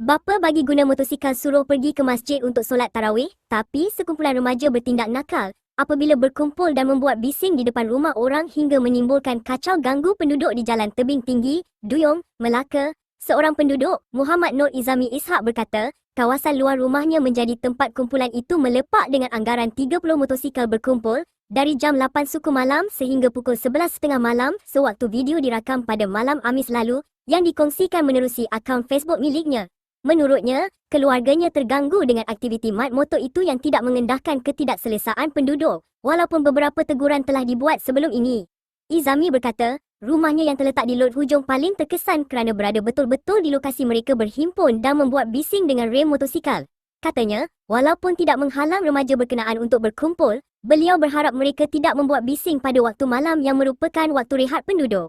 Bapa bagi guna motosikal suruh pergi ke masjid untuk solat tarawih, tapi sekumpulan remaja bertindak nakal apabila berkumpul dan membuat bising di depan rumah orang hingga menimbulkan kacau ganggu penduduk di Jalan Tebing Tinggi, Duyung, Melaka. Seorang penduduk, Muhammad Nur Izami Ishak berkata, kawasan luar rumahnya menjadi tempat kumpulan itu melepak dengan anggaran 30 motosikal berkumpul dari jam 8 suku malam sehingga pukul 11.30 malam sewaktu video dirakam pada malam Khamis lalu yang dikongsikan menerusi akaun Facebook miliknya. Menurutnya, keluarganya terganggu dengan aktiviti mat motor itu yang tidak mengendahkan ketidakselesaan penduduk, walaupun beberapa teguran telah dibuat sebelum ini. Izami berkata, rumahnya yang terletak di Lot Hujung paling terkesan kerana berada betul-betul di lokasi mereka berhimpun dan membuat bising dengan rem motosikal. Katanya, walaupun tidak menghalang remaja berkenaan untuk berkumpul, beliau berharap mereka tidak membuat bising pada waktu malam yang merupakan waktu rehat penduduk.